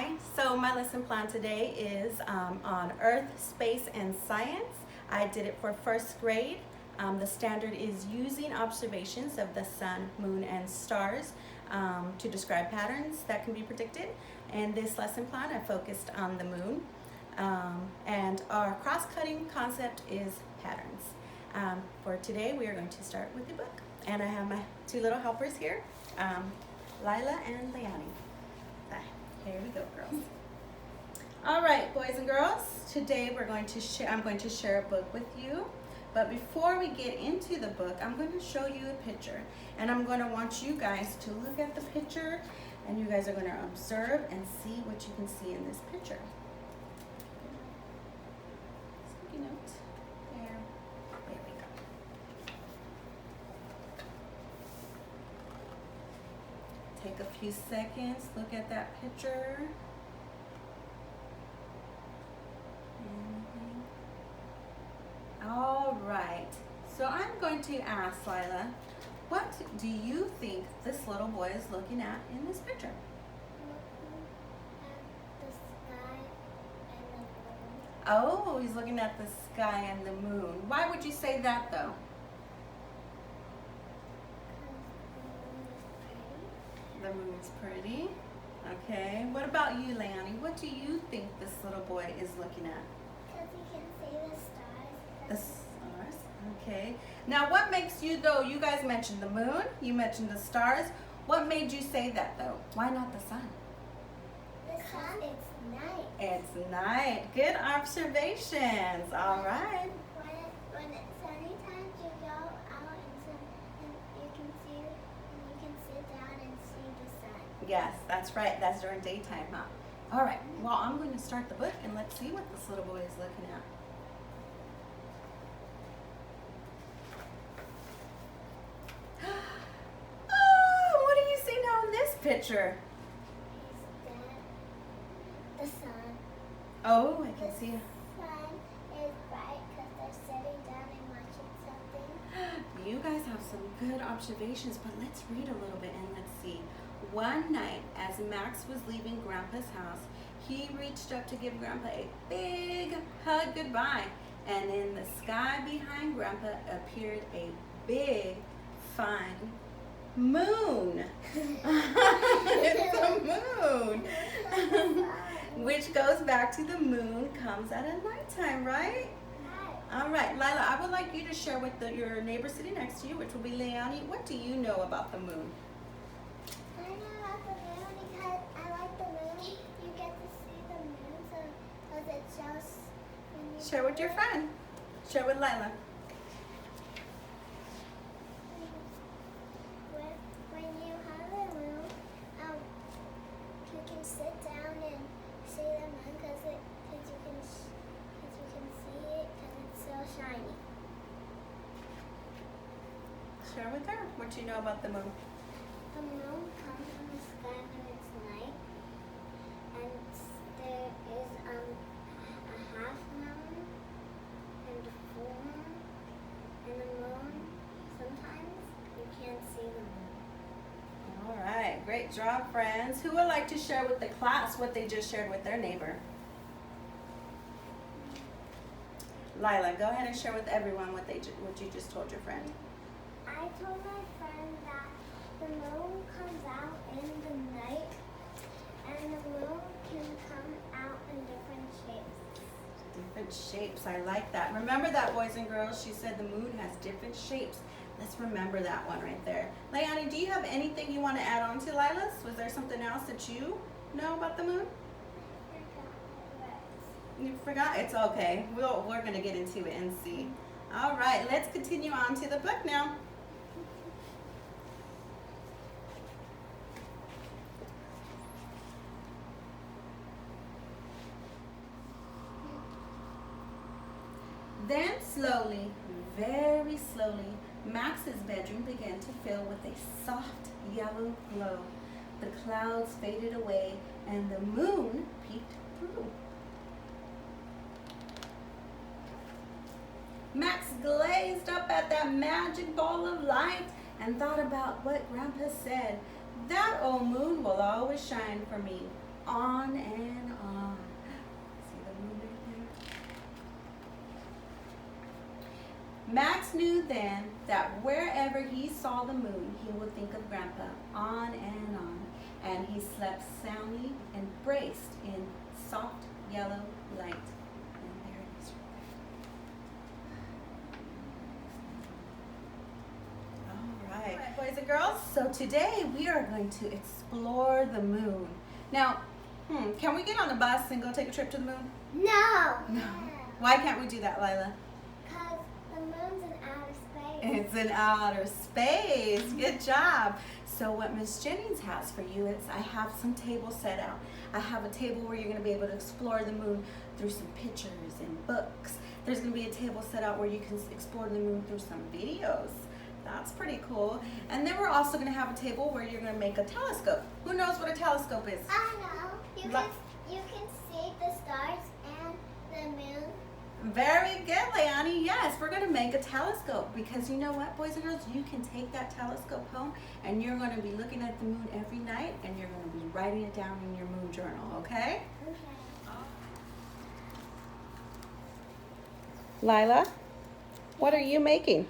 Hi, so my lesson plan today is on Earth, Space, and Science. I did it for first grade. The standard is using observations of the sun, moon, and stars to describe patterns that can be predicted. And this lesson plan, I focused on the moon. And our cross-cutting concept is patterns. For today, we are going to start with the book. And I have my two little helpers here, Lila and Leonie. Here we go, girls. All right, boys and girls. Today I'm going to share a book with you. But before we get into the book, I'm going to show you a picture. And I'm going to want you guys to look at the picture, and you guys are going to observe and see what you can see in this picture. Sticky note. There we go. Take a few seconds, look at that picture. All right, so I'm going to ask Lila, what do you think this little boy is looking at in this picture? The sky and the moon. Oh, he's looking at the sky and the moon. Why would you say that though? The moon's pretty. Okay, what about you, Leonie? What do you think this little boy is looking at? Because you can see the stars. The stars. Okay. Now, what makes you, though, you guys mentioned the moon, you mentioned the stars. What made you say that, though? Why not the sun? The sun, it's night. It's night. Good observations. All right. When it's sunny times, you go out and you can see, and you can sit down and see the sun. Yes, that's right. That's during daytime, huh? All right. Well, I'm going to start the book, and let's see what this little boy is looking at. Oh, what do you see now in this picture? The sun. Oh, I can see. The sun is bright because they're sitting down and watching something. You guys have some good observations, but let's read a little bit and let's see. One night, as Max was leaving Grandpa's house, he reached up to give Grandpa a big hug goodbye. And in the sky behind Grandpa appeared a big, fine moon. It's a moon. Which goes back to the moon comes at a nighttime, right? All right, Lila, I would like you to share with your neighbor sitting next to you, which will be Leonie. What do you know about the moon? I know about the moon because I like the moon. You get to see the moon because it shows when you Share with your friend. Share with Lila. When you have the moon, you can sit down and see the moon because you can see it because it's so shiny. Share with her what you know about the moon. The moon comes from the sky when it's night, and there is a half moon and a full moon, and the moon, sometimes you can't see the moon. All right, great job, friends. Who would like to share with the class what they just shared with their neighbor? Lila, go ahead and share with everyone what you just told your friend. I told my friend that the moon comes out in the night, and the moon can come out in different shapes. Different shapes, I like that. Remember that, boys and girls. She said the moon has different shapes. Let's remember that one right there. Leonie, do you have anything you want to add on to Lila's? Was there something else that you know about the moon? You forgot? It's okay. We're going to get into it and see. All right, let's continue on to the book now. Then slowly, very slowly, Max's bedroom began to fill with a soft yellow glow. The clouds faded away and the moon peeked through. Max gazed up at that magic ball of light and thought about what Grandpa said. That old moon will always shine for me. on and on. See the moon right there? Max knew then that wherever he saw the moon, he would think of Grandpa on and on. And he slept soundly, embraced in soft yellow light. And there it is. All right, boys and girls. So today we are going to explore the moon. Now, can we get on the bus and go take a trip to the moon? No. No. Why can't we do that, Lila? Because the moon's in outer space. It's in outer space. Good job. So what Miss Jennings has for you is I have some tables set out. I have a table where you're going to be able to explore the moon through some pictures and books. There's going to be a table set out where you can explore the moon through some videos. That's pretty cool. And then we're also going to have a table where you're going to make a telescope. Who knows what a telescope is? I know. You can see the stars and the moon. Very good, Leonie. Yes, we're going to make a telescope because you know what, boys and girls? You can take that telescope home and you're going to be looking at the moon every night and you're going to be writing it down in your moon journal, okay? Okay. Lila, what are you making?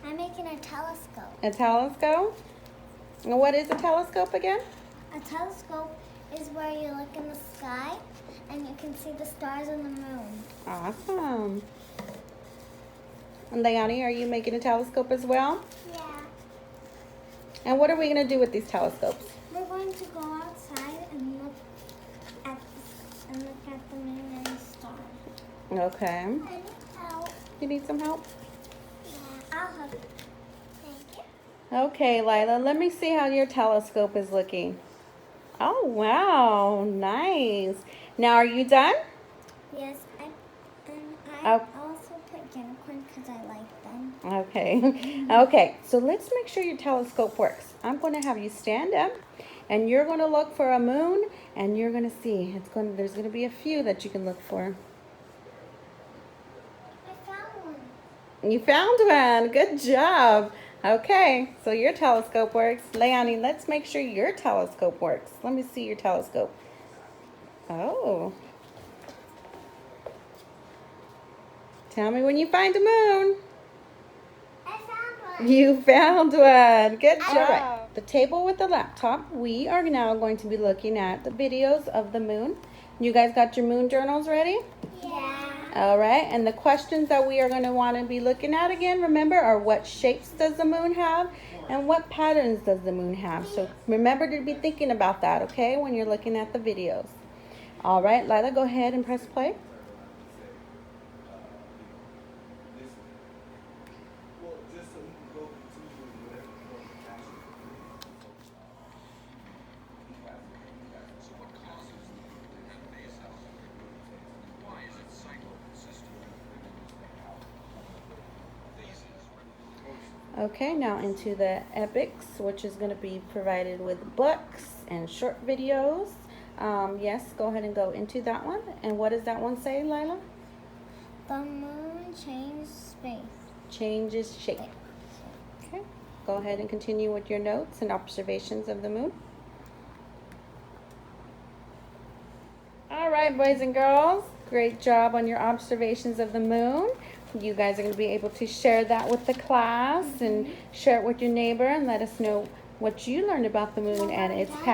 I'm making a telescope. A telescope? And what is a telescope again? A telescope is where you look in the sky and you can see the stars and the moon. Awesome. And Leonie, are you making a telescope as well? Yeah. And what are we going to do with these telescopes? We're going to go outside and look at the moon and the stars. Okay. I need help. You need some help? Yeah, I'll help you. Thank you. Okay, Lila, let me see how your telescope is looking. Oh, wow. Nice. Now, are you done? Yes, I Oh. also put unicorn because I like them. Okay. Okay, so let's make sure your telescope works. I'm going to have you stand up and you're going to look for a moon and you're going to see. There's going to be a few that you can look for. I found one. You found one. Good job. Okay, so your telescope works. Leonie, let's make sure your telescope works. Let me see your telescope. Oh. Tell me when you find a moon. I found one. You found one. Good All job. right. The table with the laptop. We are now going to be looking at the videos of the moon. You guys got your moon journals ready? Yeah. All right. And the questions that we are going to want to be looking at again, remember, are what shapes does the moon have and what patterns does the moon have? So remember to be thinking about that, okay, when you're looking at the videos. All right, Lila, go ahead and press play. Okay, now into the epics, which is going to be provided with books and short videos. Yes, go ahead and go into that one. And what does that one say, Lila? The moon changed space. Changes shape. Okay, go ahead and continue with your notes and observations of the moon. All right, boys and girls, great job on your observations of the moon. You guys are going to be able to share that with the class and share it with your neighbor and let us know what you learned about the moon and its pattern.